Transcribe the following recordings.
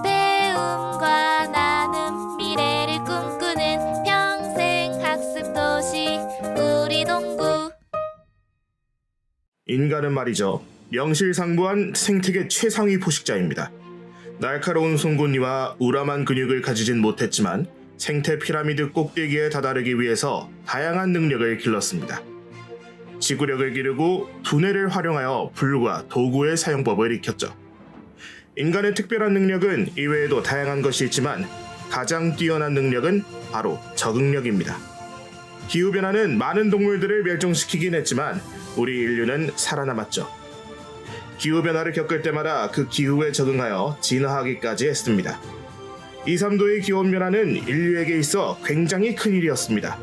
배움과 나눔 미래를 꿈꾸는 평생 학습 도시 우리 동구. 인간은 말이죠. 명실상부한 생태계 최상위 포식자입니다. 날카로운 송곳니와 우람한 근육을 가지진 못했지만 생태 피라미드 꼭대기에 다다르기 위해서 다양한 능력을 길렀습니다. 지구력을 기르고 두뇌를 활용하여 불과 도구의 사용법을 익혔죠. 인간의 특별한 능력은 이외에도 다양한 것이 있지만 가장 뛰어난 능력은 바로 적응력입니다. 기후변화는 많은 동물들을 멸종시키긴 했지만 우리 인류는 살아남았죠. 기후변화를 겪을 때마다 그 기후에 적응하여 진화하기까지 했습니다. 2, 3도의 기온변화는 인류에게 있어 굉장히 큰 일이었습니다.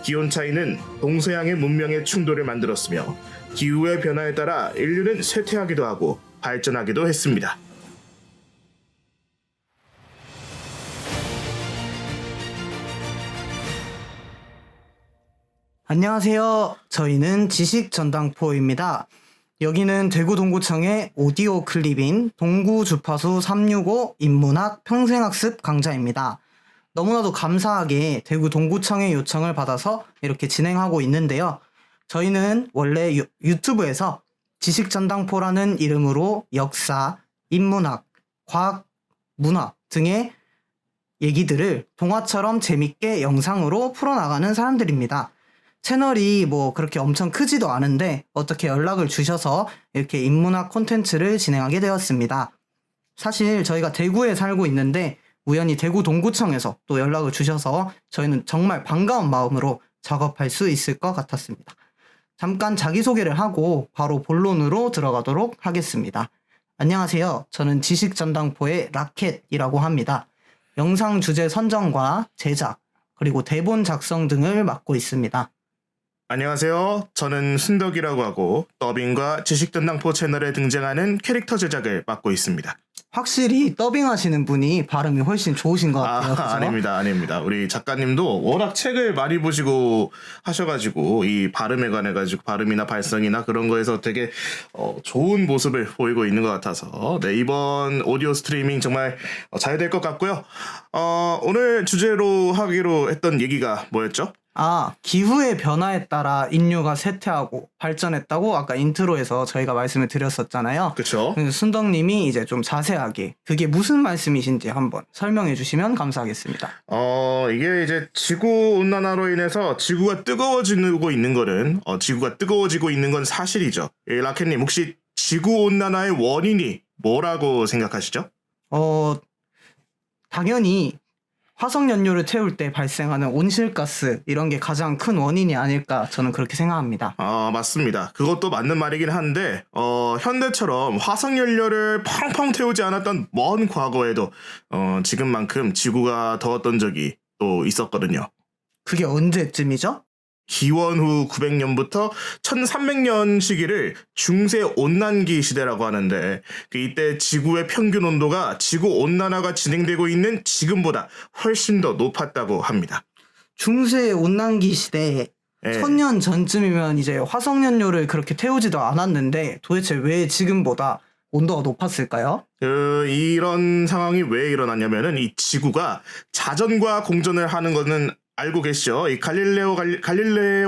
기온 차이는 동서양의 문명의 충돌을 만들었으며 기후의 변화에 따라 인류는 쇠퇴하기도 하고 발전하기도 했습니다. 안녕하세요. 저희는 지식전당포입니다. 여기는 대구 동구청의 오디오 클립인 동구 주파수 365 인문학 평생학습 강좌입니다. 너무나도 감사하게 대구 동구청의 요청을 받아서 이렇게 진행하고 있는데요. 저희는 원래 유튜브에서 지식전당포라는 이름으로 역사, 인문학, 과학, 문화 등의 얘기들을 동화처럼 재밌게 영상으로 풀어나가는 사람들입니다. 채널이 뭐 그렇게 엄청 크지도 않은데 어떻게 연락을 주셔서 이렇게 인문학 콘텐츠를 진행하게 되었습니다. 사실 저희가 대구에 살고 있는데 우연히 대구 동구청에서 또 연락을 주셔서 저희는 정말 반가운 마음으로 작업할 수 있을 것 같았습니다. 잠깐 자기소개를 하고 바로 본론으로 들어가도록 하겠습니다. 안녕하세요. 저는 지식전당포의 라켓이라고 합니다. 영상 주제 선정과 제작, 그리고 대본 작성 등을 맡고 있습니다. 안녕하세요. 저는 순덕이라고 하고 더빙과 지식전당포 채널에 등장하는 캐릭터 제작을 맡고 있습니다. 확실히 더빙하시는 분이 발음이 훨씬 좋으신 것 같아요. 그죠? 아닙니다. 우리 작가님도 워낙 책을 많이 보시고 하셔가지고 이 발음에 관해가지고 발음이나 발성이나 그런 거에서 되게 좋은 모습을 보이고 있는 것 같아서 네, 이번 오디오 스트리밍 정말 잘 될 것 같고요. 오늘 주제로 하기로 했던 얘기가 뭐였죠? 기후의 변화에 따라 인류가 쇠퇴하고 발전했다고 아까 인트로에서 저희가 말씀을 드렸었잖아요. 그렇죠. 순덕님이 이제 좀 자세하게 그게 무슨 말씀이신지 한번 설명해 주시면 감사하겠습니다. 이게 이제 지구 온난화로 인해서 지구가 뜨거워지고 있는 거는 지구가 뜨거워지고 있는 건 사실이죠. 라켓님 혹시 지구 온난화의 원인이 뭐라고 생각하시죠? 당연히 화석연료를 태울 때 발생하는 온실가스 이런 게 가장 큰 원인이 아닐까 저는 그렇게 생각합니다. 맞습니다. 그것도 맞는 말이긴 한데 현대처럼 화석연료를 펑펑 태우지 않았던 먼 과거에도 지금만큼 지구가 더웠던 적이 또 있었거든요. 그게 언제쯤이죠? 기원 후 900년부터 1300년 시기를 중세 온난기 시대라고 하는데 이때 지구의 평균 온도가 지구 온난화가 진행되고 있는 지금보다 훨씬 더 높았다고 합니다. 중세 온난기 시대에 1000년 전쯤이면 이제 화석연료를 그렇게 태우지도 않았는데 도대체 왜 지금보다 온도가 높았을까요? 이런 상황이 왜 일어났냐면은 이 지구가 자전과 공전을 하는 거는 알고 계시죠? 이 갈릴레오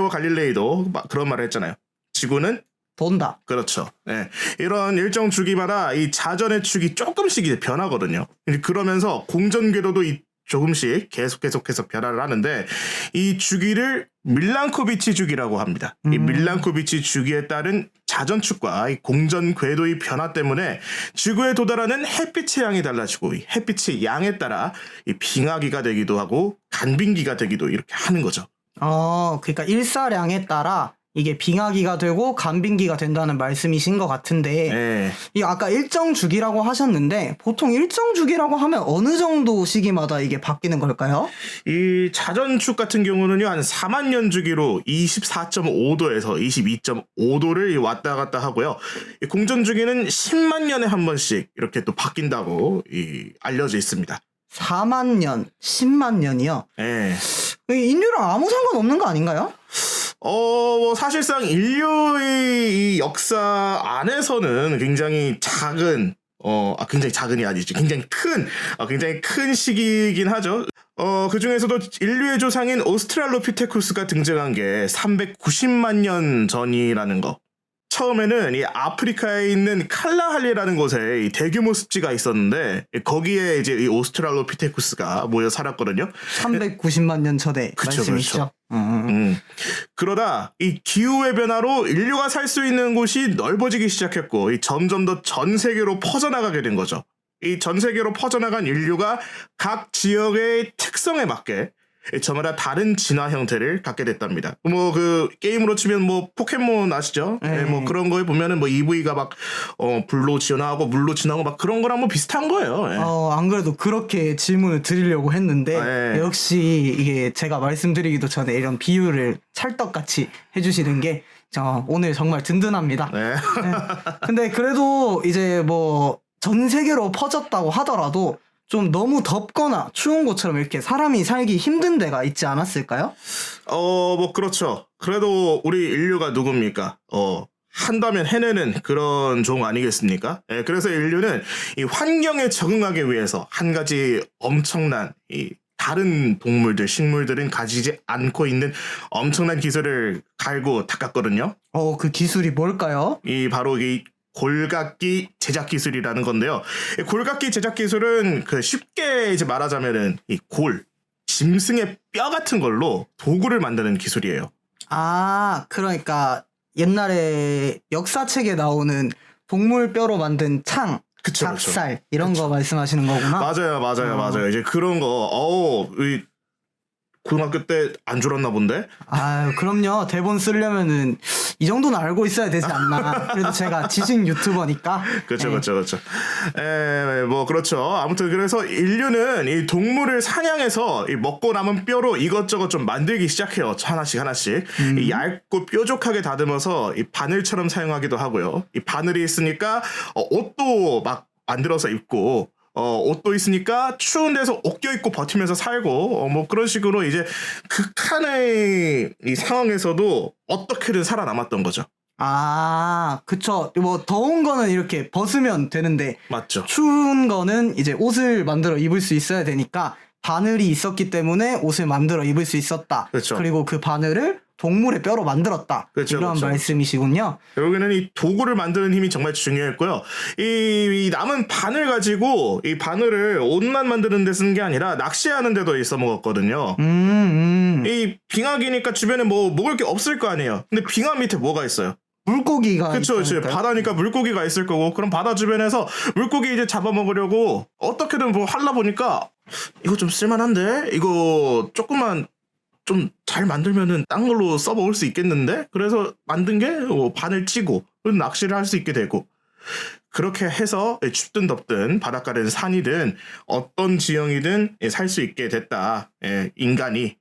갈릴레이도 그런 말을 했잖아요. 지구는 돈다. 그렇죠. 네. 이런 일정 주기마다 이 자전의 축이 조금씩 이제 변하거든요. 그러면서 공전 궤도도 조금씩 계속해서 변화를 하는데 이 주기를 밀란코비치 주기라고 합니다. 이 밀란코비치 주기에 따른 자전축과 이 공전 궤도의 변화 때문에 지구에 도달하는 햇빛의 양이 달라지고 이 햇빛의 양에 따라 이 빙하기가 되기도 하고 간빙기가 되기도 이렇게 하는 거죠. 그러니까 일사량에 따라 이게 빙하기가 되고 간빙기가 된다는 말씀이신 것 같은데 이 아까 일정 주기라고 하셨는데 보통 일정 주기라고 하면 어느 정도 시기마다 이게 바뀌는 걸까요? 이 자전축 같은 경우는요 한 4만 년 주기로 24.5도에서 22.5도를 왔다 갔다 하고요. 이 공전 주기는 10만 년에 한 번씩 이렇게 또 바뀐다고 알려져 있습니다. 4만 년, 10만 년이요? 네. 인류랑 아무 상관없는 거 아닌가요? 사실상 인류의 이 역사 안에서는 굉장히 작은 굉장히 작은이 아니지. 굉장히 큰 시기이긴 하죠. 그 중에서도 인류의 조상인 오스트랄로피테쿠스가 등장한 게 390만 년 전이라는 거. 처음에는 이 아프리카에 있는 칼라할리라는 곳에 이 대규모 습지가 있었는데 그거기에 이제 이 오스트랄로피테쿠스가 모여 살았거든요. 390만 년 전에 그쵸, 말씀이시죠? 그러다 이 기후의 변화로 인류가 살 수 있는 곳이 넓어지기 시작했고 점점 더 전 세계로 퍼져나가게 된 거죠. 이 전 세계로 퍼져나간 인류가 각 지역의 특성에 맞게 저마다 다른 진화 형태를 갖게 됐답니다. 뭐 그 게임으로 치면 뭐 포켓몬 아시죠? 네, 뭐 그런 거에 보면은 뭐 EV가 막 불로 진화하고 물로 진화하고 막 그런 거랑 뭐 비슷한 거예요. 네. 안 그래도 그렇게 질문을 드리려고 했는데 네. 역시 이게 제가 말씀드리기도 전에 이런 비유를 찰떡같이 해주시는 게 오늘 정말 든든합니다. 네. 네. 근데 그래도 이제 뭐 전 세계로 퍼졌다고 하더라도 좀 너무 덥거나 추운 곳처럼 이렇게 사람이 살기 힘든 데가 있지 않았을까요? 뭐 그렇죠. 그래도 우리 인류가 누굽니까? 한다면 해내는 그런 종 아니겠습니까? 예, 그래서 인류는 이 환경에 적응하기 위해서 한 가지 엄청난 이 다른 동물들, 식물들은 가지지 않고 있는 엄청난 기술을 갈고 닦았거든요. 그 기술이 뭘까요? 바로 이 골각기 제작 기술이라는 건데요. 이 골각기 제작 기술은 그 쉽게 이제 말하자면은 이 짐승의 뼈 같은 걸로 도구를 만드는 기술이에요. 그러니까 옛날에 역사책에 나오는 동물 뼈로 만든 창, 그쵸, 닭살 이런 거 말씀하시는 거구나. 맞아요. 이제 그런 거, 고등학교 때 안 줄었나 본데? 그럼요. 대본 쓰려면은 이 정도는 알고 있어야 되지 않나. 그래도 제가 지식 유튜버니까. 그렇죠. 뭐 그렇죠. 아무튼 그래서 인류는 이 동물을 사냥해서 이 먹고 남은 뼈로 이것저것 좀 만들기 시작해요. 하나씩. 이 얇고 뾰족하게 다듬어서 이 바늘처럼 사용하기도 하고요. 이 바늘이 있으니까 옷도 막 만들어서 입고. 옷도 있으니까 추운 데서 옷 껴입고 버티면서 살고 뭐 그런 식으로 이제 극한의 이 상황에서도 어떻게든 살아남았던 거죠. 그쵸. 뭐 더운 거는 이렇게 벗으면 되는데 맞죠. 추운 거는 이제 옷을 만들어 입을 수 있어야 되니까 바늘이 있었기 때문에 옷을 만들어 입을 수 있었다. 그쵸. 그리고 그 바늘을 동물의 뼈로 만들었다. 이런 말씀이시군요. 결국에는 이 도구를 만드는 힘이 정말 중요했고요. 이 남은 바늘 가지고 이 바늘을 옷만 만드는 데 쓰는 게 아니라 낚시하는 데도 써먹었거든요. 이 빙하기니까 주변에 뭐 먹을 게 없을 거 아니에요. 근데 빙하 밑에 뭐가 있어요? 물고기가 그쵸. 바다니까 물고기가 있을 거고 그럼 바다 주변에서 물고기 이제 잡아먹으려고 어떻게든 뭐 하려 보니까 이거 좀 쓸만한데? 이거 조금만 좀 잘 만들면은 딴 걸로 써먹을 수 있겠는데? 그래서 만든 게 바늘 찌고 낚시를 할 수 있게 되고 그렇게 해서 춥든 덥든 바닷가든 산이든 어떤 지형이든 살 수 있게 됐다. 인간이.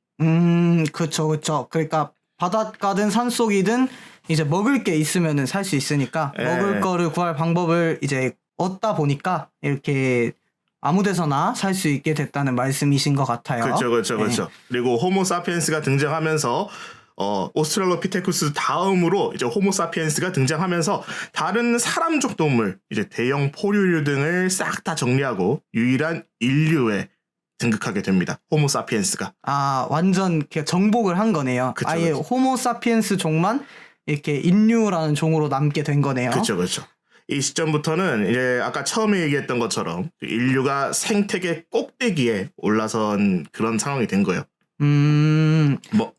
그쵸. 그러니까 바닷가든 산속이든 이제 먹을 게 있으면은 살 수 있으니까 먹을 거를 구할 방법을 이제 얻다 보니까 이렇게 아무데서나 살 수 있게 됐다는 말씀이신 것 같아요. 그렇죠. 그리고 호모 사피엔스가 등장하면서 오스트랄로피테쿠스 다음으로 이제 호모 사피엔스가 등장하면서 다른 사람족 동물, 이제 대형 포유류 등을 싹 다 정리하고 유일한 인류에 등극하게 됩니다. 호모 사피엔스가. 완전 정복을 한 거네요. 아예 호모 사피엔스 종만 이렇게 인류라는 종으로 남게 된 거네요. 그렇죠. 이 시점부터는 이제 아까 처음에 얘기했던 것처럼 인류가 생태계 꼭대기에 올라선 그런 상황이 된 거예요.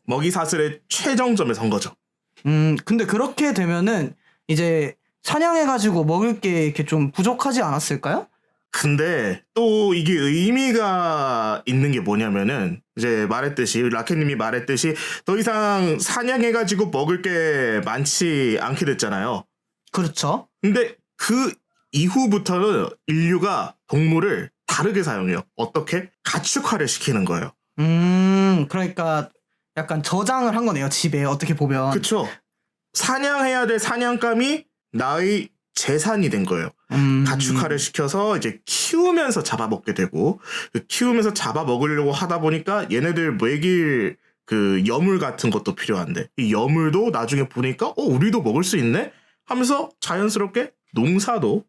먹이 사슬의 최정점에 선 거죠. 근데 그렇게 되면은 이제 사냥해가지고 먹을 게 이렇게 좀 부족하지 않았을까요? 근데 또 이게 의미가 있는 게 뭐냐면은 이제 라켓님이 말했듯이 더 이상 사냥해가지고 먹을 게 많지 않게 됐잖아요. 그렇죠. 근데 그 이후부터는 인류가 동물을 다르게 사용해요. 어떻게? 가축화를 시키는 거예요. 그러니까 약간 저장을 한 거네요. 집에 어떻게 보면. 그쵸. 사냥해야 될 사냥감이 나의 재산이 된 거예요. 가축화를 시켜서 이제 키우면서 잡아먹게 되고 키우면서 잡아먹으려고 하다 보니까 얘네들 먹일 그 여물 같은 것도 필요한데 이 여물도 나중에 보니까 우리도 먹을 수 있네? 하면서 자연스럽게 농사도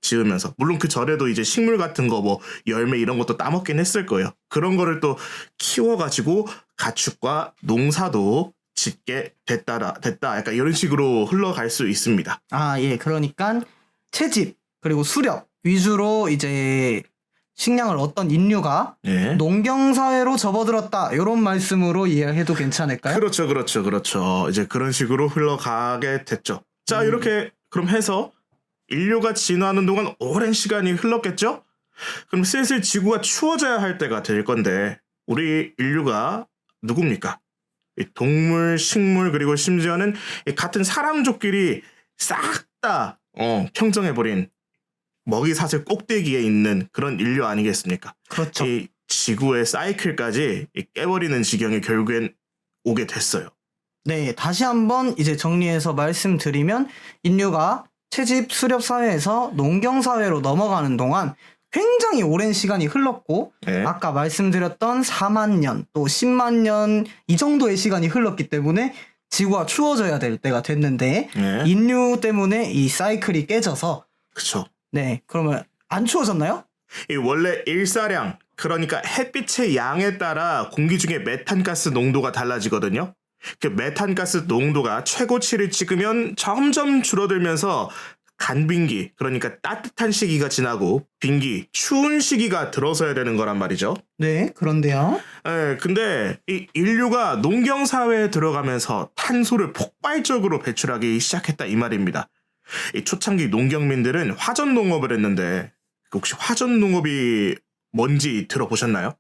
지으면서, 물론 그 전에도 이제 식물 같은 거 뭐 열매 이런 것도 따먹긴 했을 거예요. 그런 거를 또 키워가지고 가축과 농사도 짓게 됐다. 약간 이런 식으로 흘러갈 수 있습니다. 아, 예. 그러니까 채집 그리고 수렵 위주로 이제 식량을 얻던 인류가 예. 농경 사회로 접어들었다. 이런 말씀으로 이해해도 괜찮을까요? 그렇죠. 이제 그런 식으로 흘러가게 됐죠. 자, 이렇게 그럼 해서 인류가 진화하는 동안 오랜 시간이 흘렀겠죠? 그럼 슬슬 지구가 추워져야 할 때가 될 건데, 우리 인류가 누굽니까? 이 동물, 식물, 그리고 심지어는 이 같은 사람족끼리 싹 다 평정해버린 먹이 사슬 꼭대기에 있는 그런 인류 아니겠습니까? 그렇죠. 이 지구의 사이클까지 깨버리는 지경에 결국엔 오게 됐어요. 네, 다시 한번 이제 정리해서 말씀드리면 인류가 채집 수렵 사회에서 농경 사회로 넘어가는 동안 굉장히 오랜 시간이 흘렀고 예. 아까 말씀드렸던 4만 년 또 10만 년 이 정도의 시간이 흘렀기 때문에 지구가 추워져야 될 때가 됐는데 예. 인류 때문에 이 사이클이 깨져서 그쵸. 네, 그러면 안 추워졌나요? 이 원래 일사량, 그러니까 햇빛의 양에 따라 공기 중에 메탄가스 농도가 달라지거든요. 그 메탄가스 농도가 최고치를 찍으면 점점 줄어들면서 간빙기, 그러니까 따뜻한 시기가 지나고 빙기, 추운 시기가 들어서야 되는 거란 말이죠. 네, 그런데요. 근데 이 인류가 농경 사회에 들어가면서 탄소를 폭발적으로 배출하기 시작했다 이 말입니다. 이 초창기 농경민들은 화전 농업을 했는데 혹시 화전 농업이 뭔지 들어보셨나요?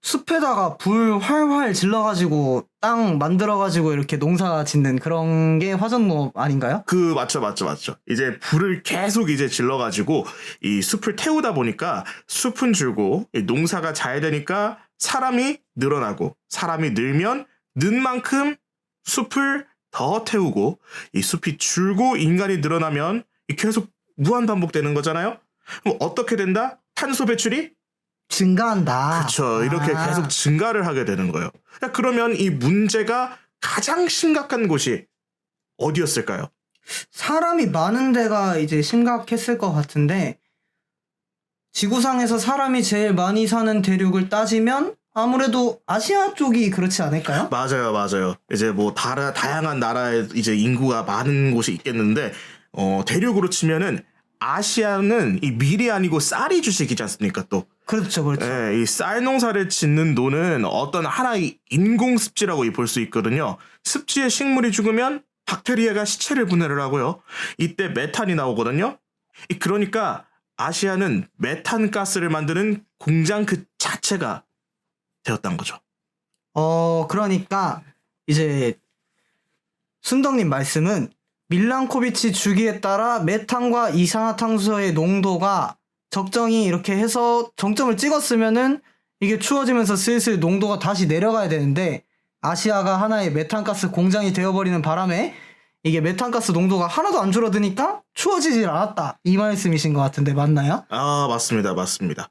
숲에다가 불 활활 질러가지고 땅 만들어가지고 이렇게 농사 짓는 그런 게 화전농업 아닌가요? 맞죠. 이제 불을 계속 이제 질러가지고 이 숲을 태우다 보니까 숲은 줄고 이 농사가 잘 되니까 사람이 늘어나고, 사람이 늘면 는 만큼 숲을 더 태우고, 이 숲이 줄고 인간이 늘어나면 계속 무한 반복되는 거잖아요. 그럼 어떻게 된다? 탄소 배출이 증가한다. 그렇죠. 이렇게 계속 증가를 하게 되는 거예요. 그러면 이 문제가 가장 심각한 곳이 어디였을까요? 사람이 많은 데가 이제 심각했을 것 같은데 지구상에서 사람이 제일 많이 사는 대륙을 따지면 아무래도 아시아 쪽이 그렇지 않을까요? 맞아요. 이제 뭐 다양한 나라에 이제 인구가 많은 곳이 있겠는데 대륙으로 치면은 아시아는 이 밀이 아니고 쌀이 주식이지 않습니까? 또 그렇죠. 이 쌀 농사를 짓는 돈은 어떤 하나의 인공 습지라고 볼 수 있거든요. 습지에 식물이 죽으면 박테리아가 시체를 분해를 하고요. 이때 메탄이 나오거든요. 그러니까 아시아는 메탄 가스를 만드는 공장 그 자체가 되었던 거죠. 그러니까 이제 순덕님 말씀은 밀란코비치 주기에 따라 메탄과 이산화탄소의 농도가 적정히 이렇게 해서 정점을 찍었으면은 이게 추워지면서 슬슬 농도가 다시 내려가야 되는데 아시아가 하나의 메탄가스 공장이 되어버리는 바람에 이게 메탄가스 농도가 하나도 안 줄어드니까 추워지질 않았다. 이 말씀이신 것 같은데 맞나요? 아, 맞습니다.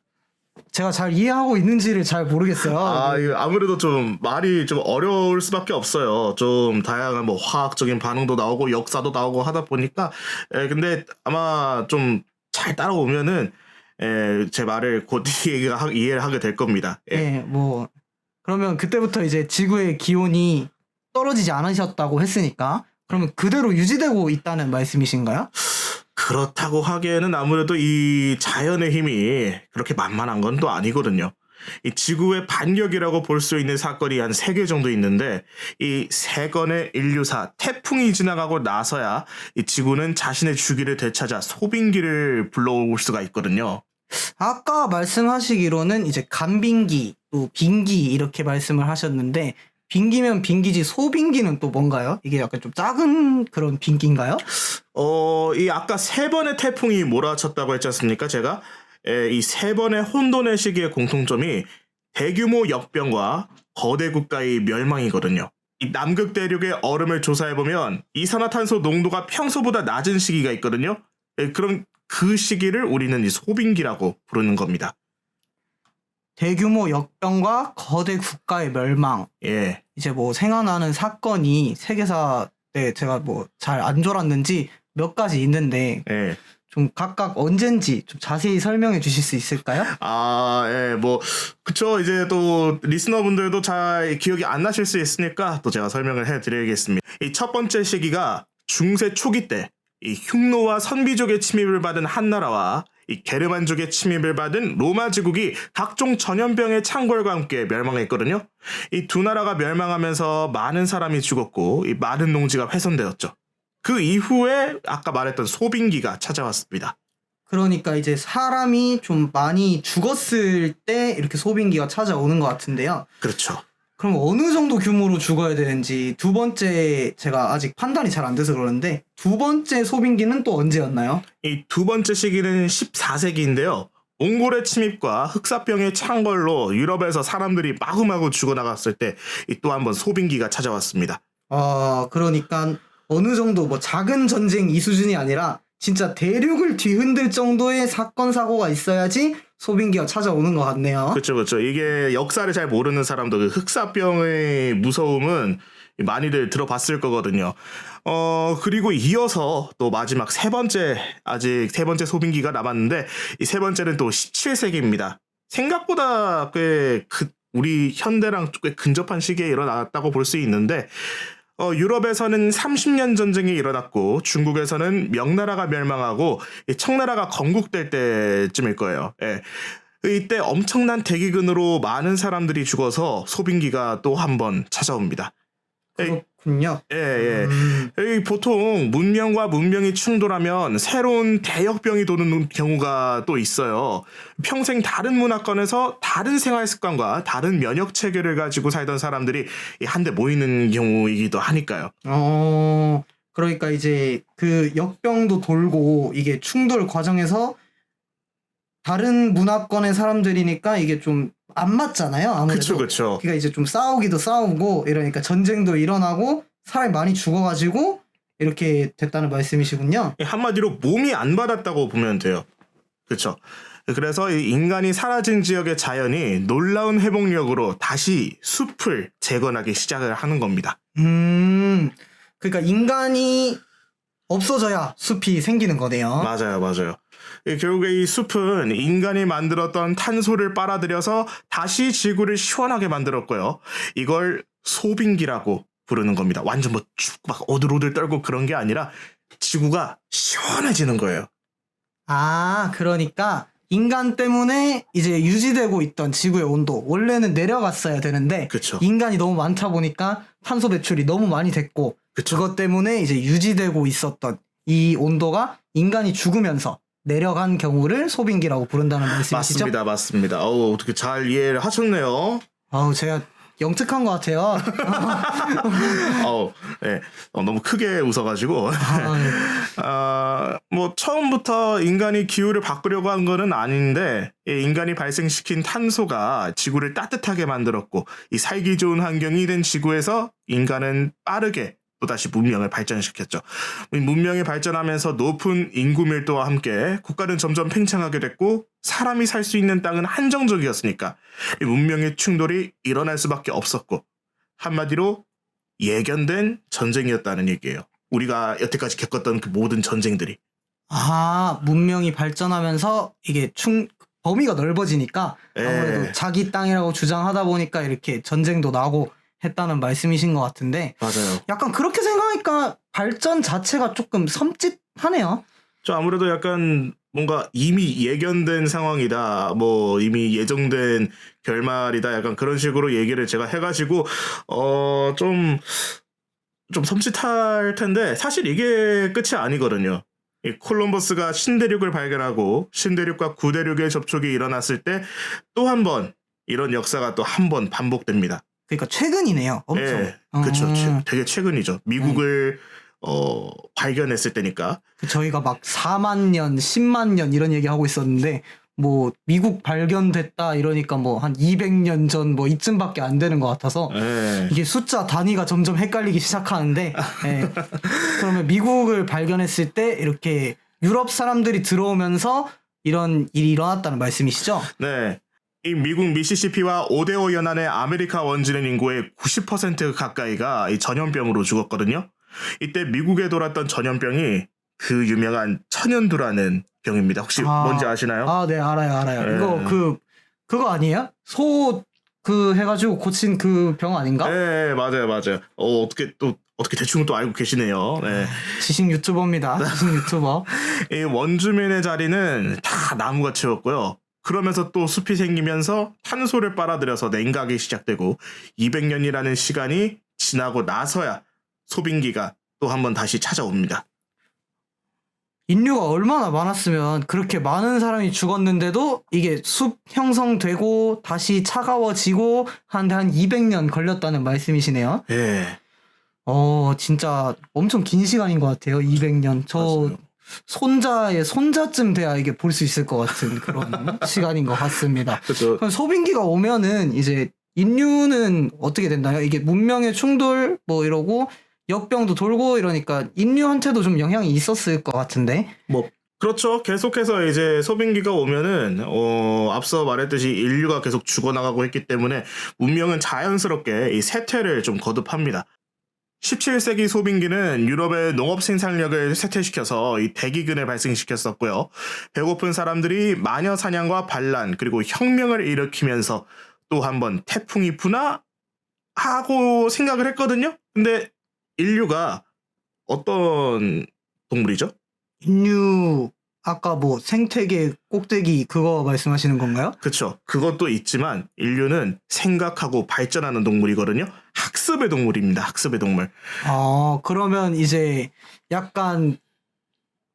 제가 잘 이해하고 있는지를 잘 모르겠어요. 이거 아무래도 좀 말이 좀 어려울 수밖에 없어요. 좀 다양한 뭐 화학적인 반응도 나오고 역사도 나오고 하다 보니까 근데 아마 좀 잘 따라오면은 제 말을 곧 이해를 하게 될 겁니다. 뭐 그러면 그때부터 이제 지구의 기온이 떨어지지 않으셨다고 했으니까 그러면 그대로 유지되고 있다는 말씀이신가요? 그렇다고 하기에는 아무래도 이 자연의 힘이 그렇게 만만한 건 또 아니거든요. 이 지구의 반격이라고 볼 수 있는 사건이 한 3개 정도 있는데 이 3건의 인류사 태풍이 지나가고 나서야 이 지구는 자신의 주기를 되찾아 소빙기를 불러올 수가 있거든요. 아까 말씀하시기로는 이제 간빙기 또 빙기 이렇게 말씀을 하셨는데 빙기면 빙기지 소빙기는 또 뭔가요? 이게 약간 좀 작은 그런 빙기인가요? 이 아까 3번의 태풍이 몰아쳤다고 했지 않습니까? 제가 이 3번의 혼돈의 시기의 공통점이 대규모 역병과 거대 국가의 멸망이거든요. 이 남극 대륙의 얼음을 조사해보면 이산화탄소 농도가 평소보다 낮은 시기가 있거든요. 그럼 그 시기를 우리는 이 소빙기라고 부르는 겁니다. 대규모 역병과 거대 국가의 멸망. 예. 이제 뭐 생각나는 사건이 세계사 때 제가 뭐 잘 안 졸았는지 몇 가지 있는데 예. 좀 각각 언젠지 좀 자세히 설명해 주실 수 있을까요? 예, 뭐, 그쵸. 이제 또, 리스너분들도 잘 기억이 안 나실 수 있으니까 또 제가 설명을 해드리겠습니다. 이 첫 번째 시기가 중세 초기 때, 이 흉노와 선비족의 침입을 받은 한나라와 이 게르만족의 침입을 받은 로마 제국이 각종 전염병의 창궐과 함께 멸망했거든요. 이 두 나라가 멸망하면서 많은 사람이 죽었고, 이 많은 농지가 훼손되었죠. 그 이후에 아까 말했던 소빙기가 찾아왔습니다. 그러니까 이제 사람이 좀 많이 죽었을 때 이렇게 소빙기가 찾아오는 것 같은데요. 그렇죠. 그럼 어느 정도 규모로 죽어야 되는지 두 번째 제가 아직 판단이 잘 안 돼서 그러는데 두 번째 소빙기는 또 언제였나요? 이 두 번째 시기는 14세기인데요. 몽골의 침입과 흑사병의 창궐로 유럽에서 사람들이 마구마구 죽어나갔을 때 또 한 번 소빙기가 찾아왔습니다. 그러니까 어느 정도 뭐 작은 전쟁 이 수준이 아니라 진짜 대륙을 뒤흔들 정도의 사건 사고가 있어야지 소빙기가 찾아오는 것 같네요. 그렇죠. 이게 역사를 잘 모르는 사람도 그 흑사병의 무서움은 많이들 들어봤을 거거든요. 그리고 이어서 또 마지막 아직 세 번째 소빙기가 남았는데 이 세 번째는 또 17세기입니다. 생각보다 우리 현대랑 꽤 근접한 시기에 일어났다고 볼 수 있는데 유럽에서는 30년 전쟁이 일어났고 중국에서는 명나라가 멸망하고 청나라가 건국될 때쯤일 거예요. 예. 이때 엄청난 대기근으로 많은 사람들이 죽어서 소빙기가 또 한 번 찾아옵니다. 그렇군요. 예. 보통 문명과 문명이 충돌하면 새로운 대역병이 도는 경우가 또 있어요. 평생 다른 문화권에서 다른 생활 습관과 다른 면역 체계를 가지고 살던 사람들이 한데 모이는 경우이기도 하니까요. 그러니까 이제 그 역병도 돌고 이게 충돌 과정에서 다른 문화권의 사람들이니까 이게 좀 안 맞잖아요. 아무래도. 그쵸. 그러니까 이제 좀 싸우기도 싸우고 이러니까 전쟁도 일어나고 사람이 많이 죽어가지고 이렇게 됐다는 말씀이시군요. 한마디로 몸이 안 받았다고 보면 돼요. 그렇죠. 그래서 이 인간이 사라진 지역의 자연이 놀라운 회복력으로 다시 숲을 재건하기 시작을 하는 겁니다. 그러니까 인간이 없어져야 숲이 생기는 거네요. 맞아요. 결국에 이 숲은 인간이 만들었던 탄소를 빨아들여서 다시 지구를 시원하게 만들었고요. 이걸 소빙기라고 부르는 겁니다. 완전 막 오들오들 떨고 그런 게 아니라 지구가 시원해지는 거예요. 그러니까 인간 때문에 이제 유지되고 있던 지구의 온도 원래는 내려갔어야 되는데 그쵸. 인간이 너무 많다 보니까 탄소 배출이 너무 많이 됐고 그것 때문에 이제 유지되고 있었던 이 온도가 인간이 죽으면서 내려간 경우를 소빙기라고 부른다는 말씀이시죠? 맞습니다. 어떻게 잘 이해를 하셨네요. 제가 영특한 것 같아요. 네. 너무 크게 웃어가지고. 뭐 처음부터 인간이 기후를 바꾸려고 한 거는 아닌데 인간이 발생시킨 탄소가 지구를 따뜻하게 만들었고 이 살기 좋은 환경이 된 지구에서 인간은 빠르게 또다시 문명을 발전시켰죠. 문명이 발전하면서 높은 인구 밀도와 함께 국가는 점점 팽창하게 됐고 사람이 살 수 있는 땅은 한정적이었으니까 이 문명의 충돌이 일어날 수밖에 없었고 한마디로 예견된 전쟁이었다는 얘기예요. 우리가 여태까지 겪었던 그 모든 전쟁들이. 문명이 발전하면서 이게 범위가 넓어지니까 아무래도 자기 땅이라고 주장하다 보니까 이렇게 전쟁도 나고 했다는 말씀이신 것 같은데 맞아요. 약간 그렇게 생각하니까 발전 자체가 조금 섬찟하네요. 아무래도 약간 뭔가 이미 예견된 상황이다, 뭐 이미 예정된 결말이다, 약간 그런 식으로 얘기를 제가 해가지고 좀 섬찟할 텐데 사실 이게 끝이 아니거든요. 이 콜럼버스가 신대륙을 발견하고 신대륙과 구대륙의 접촉이 일어났을 때 또 한 번 이런 역사가 또 한 번 반복됩니다. 그러니까 최근이네요. 엄청. 네, 그렇죠. 되게 최근이죠. 미국을 발견했을 때니까. 저희가 막 4만 년, 10만 년 이런 얘기하고 있었는데 뭐 미국 발견됐다 이러니까 뭐 한 200년 전 뭐 이쯤밖에 안 되는 것 같아서 이게 숫자 단위가 점점 헷갈리기 시작하는데 그러면 미국을 발견했을 때 이렇게 유럽 사람들이 들어오면서 이런 일이 일어났다는 말씀이시죠? 네. 이 미국 미시시피와 오데오 연안의 아메리카 원주민 인구의 90% 가까이가 이 전염병으로 죽었거든요. 이때 미국에 돌았던 전염병이 그 유명한 천연두라는 병입니다. 혹시 아, 뭔지 아시나요? 아, 네, 알아요. 네. 이거 그거 아니에요? 소 해가지고 고친 그 병 아닌가? 네, 맞아요. 어떻게 대충 또 알고 계시네요. 네. 지식 유튜버입니다. 지식 유튜버. 이 원주민의 자리는 다 나무가 채웠고요. 그러면서 또 숲이 생기면서 탄소를 빨아들여서 냉각이 시작되고 200년이라는 시간이 지나고 나서야 소빙기가 또 한 번 다시 찾아옵니다. 인류가 얼마나 많았으면 그렇게 많은 사람이 죽었는데도 이게 숲 형성되고 다시 차가워지고 한 200년 걸렸다는 말씀이시네요. 예. 진짜 엄청 긴 시간인 것 같아요. 200년. 저 맞아요. 손자의 손자쯤 돼야 이게 볼 수 있을 것 같은 그런 시간인 것 같습니다. 그렇죠. 그럼 소빙기가 오면은 이제 인류는 어떻게 된다요? 이게 문명의 충돌 뭐 이러고 역병도 돌고 이러니까 인류한테도 좀 영향이 있었을 것 같은데. 그렇죠. 계속해서 이제 소빙기가 오면은 앞서 말했듯이 인류가 계속 죽어나가고 했기 때문에 문명은 자연스럽게 이 쇠퇴를 좀 거듭합니다. 17세기 소빙기는 유럽의 농업 생산력을 쇠퇴시켜서 이 대기근을 발생시켰었고요. 배고픈 사람들이 마녀 사냥과 반란 그리고 혁명을 일으키면서 또 한 번 태풍이 부나 하고 생각을 했거든요. 근데 인류가 어떤 동물이죠? 인류 아까 뭐 생태계 꼭대기 그거 말씀하시는 건가요? 그쵸. 그것도 있지만 인류는 생각하고 발전하는 동물이거든요. 학습의 동물입니다. 학습의 동물. 그러면 이제 약간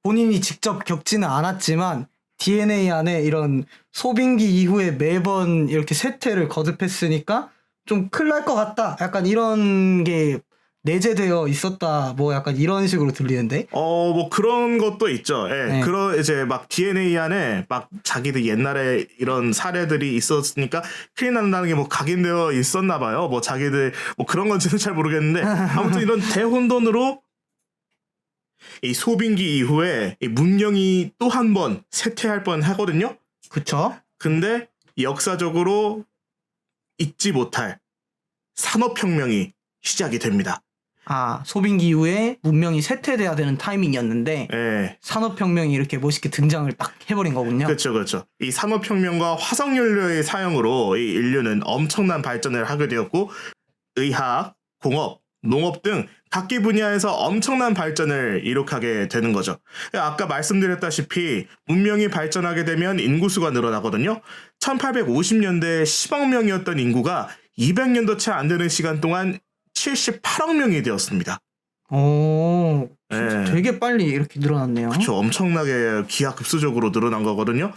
본인이 직접 겪지는 않았지만 DNA 안에 이런 소빙기 이후에 매번 이렇게 쇠퇴를 거듭했으니까 좀 큰일 날 것 같다. 약간 이런 게 내재되어 있었다. 뭐 약간 이런 식으로 들리는데. 뭐 그런 것도 있죠. 예. 네. 이제 막 DNA 안에 막 자기들 옛날에 이런 사례들이 있었으니까 큰일 난다는 게 뭐 각인되어 있었나 봐요. 뭐 자기들 뭐 그런 건지는 잘 모르겠는데 아무튼 이런 대혼돈으로 이 소빙기 이후에 이 문명이 또 한 번 쇠퇴할 뻔 하거든요. 그쵸? 근데 역사적으로 잊지 못할 산업혁명이 시작이 됩니다. 소빙기 이후에 문명이 쇠퇴돼야 되는 타이밍이었는데 예. 산업혁명이 이렇게 멋있게 등장을 딱 해버린 거군요. 그렇죠. 이 산업혁명과 화석연료의 사용으로 이 인류는 엄청난 발전을 하게 되었고 의학, 공업, 농업 등 각기 분야에서 엄청난 발전을 이룩하게 되는 거죠. 아까 말씀드렸다시피 문명이 발전하게 되면 인구수가 늘어나거든요. 1850년대 10억 명이었던 인구가 200년도 채 안 되는 시간 동안 78억 명이 되었습니다. 진짜 예. 되게 빨리 이렇게 늘어났네요. 그렇죠. 엄청나게 기하급수적으로 늘어난 거거든요.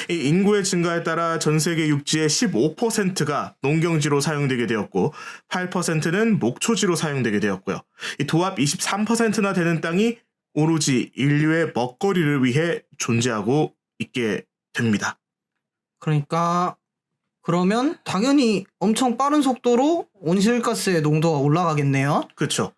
이 인구의 증가에 따라 전 세계 육지의 15%가 농경지로 사용되게 되었고 8%는 목초지로 사용되게 되었고요. 이 도합 23%나 되는 땅이 오로지 인류의 먹거리를 위해 존재하고 있게 됩니다. 그러니까 그러면 당연히 엄청 빠른 속도로 온실가스의 농도가 올라가겠네요. 그렇죠.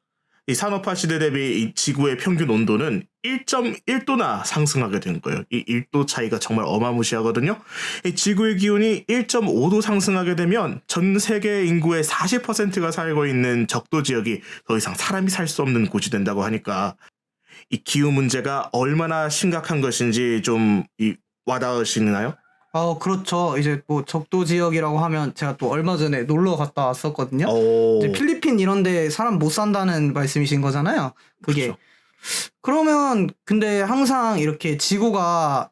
이 산업화 시대 대비 이 지구의 평균 온도는 1.1도나 상승하게 된 거예요. 이 1도 차이가 정말 어마무시하거든요. 이 지구의 기온이 1.5도 상승하게 되면 전 세계 인구의 40%가 살고 있는 적도 지역이 더 이상 사람이 살 수 없는 곳이 된다고 하니까 이 기후 문제가 얼마나 심각한 것인지 좀 와닿으시나요? 그렇죠. 이제 뭐 적도 지역이라고 하면 제가 또 얼마 전에 놀러 갔다 왔었거든요. 이제 필리핀 이런 데 사람 못 산다는 말씀이신 거잖아요. 그게. 그렇죠. 그러면 근데 항상 이렇게 지구가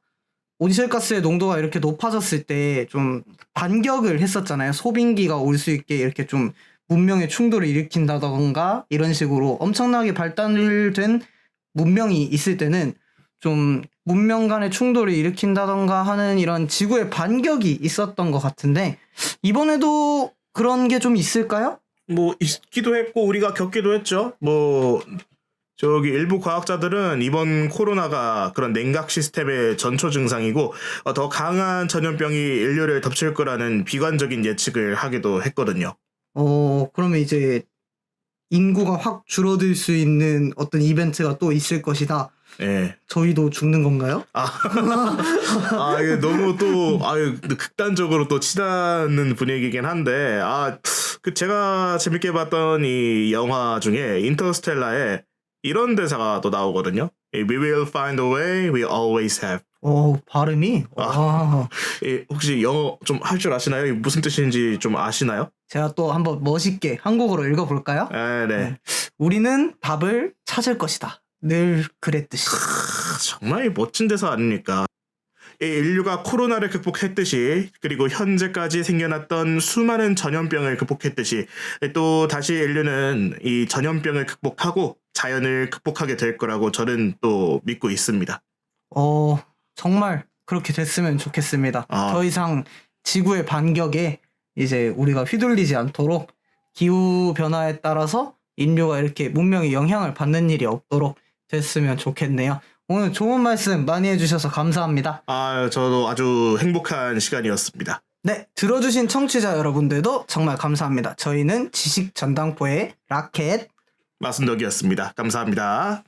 온실가스의 농도가 이렇게 높아졌을 때 좀 반격을 했었잖아요. 소빙기가 올 수 있게 이렇게 좀 문명의 충돌을 일으킨다던가 이런 식으로 엄청나게 발달된 문명이 있을 때는 좀 문명 간의 충돌을 일으킨다던가 하는 이런 지구의 반격이 있었던 것 같은데 이번에도 그런 게 좀 있을까요? 뭐 있기도 했고 우리가 겪기도 했죠. 뭐 저기 일부 과학자들은 이번 코로나가 그런 냉각 시스템의 전초 증상이고 더 강한 전염병이 인류를 덮칠 거라는 비관적인 예측을 하기도 했거든요. 그러면 이제 인구가 확 줄어들 수 있는 어떤 이벤트가 또 있을 것이다. 예. 저희도 죽는 건가요? 이게 너무 또 극단적으로 또 치닫는 분위기긴 한데 제가 재밌게 봤던 이 영화 중에 인터스텔라에 이런 대사가 또 나오거든요. We will find a way. We always have. 오, 발음이. 와. 혹시 영어 좀 할 줄 아시나요? 이게 무슨 뜻인지 좀 아시나요? 제가 또 한번 멋있게 한국어로 읽어볼까요? 네. 우리는 답을 찾을 것이다. 늘 그랬듯이. 정말 멋진 대사 아닙니까? 인류가 코로나를 극복했듯이 그리고 현재까지 생겨났던 수많은 전염병을 극복했듯이 또 다시 인류는 이 전염병을 극복하고 자연을 극복하게 될 거라고 저는 또 믿고 있습니다. 정말 그렇게 됐으면 좋겠습니다. 아. 더 이상 지구의 반격에 이제 우리가 휘둘리지 않도록 기후 변화에 따라서 인류가 이렇게 문명에 영향을 받는 일이 없도록 됐으면 좋겠네요. 오늘 좋은 말씀 많이 해주셔서 감사합니다. 저도 아주 행복한 시간이었습니다. 네, 들어주신 청취자 여러분들도 정말 감사합니다. 저희는 지식 전당포의 라켓 마순덕이었습니다. 감사합니다.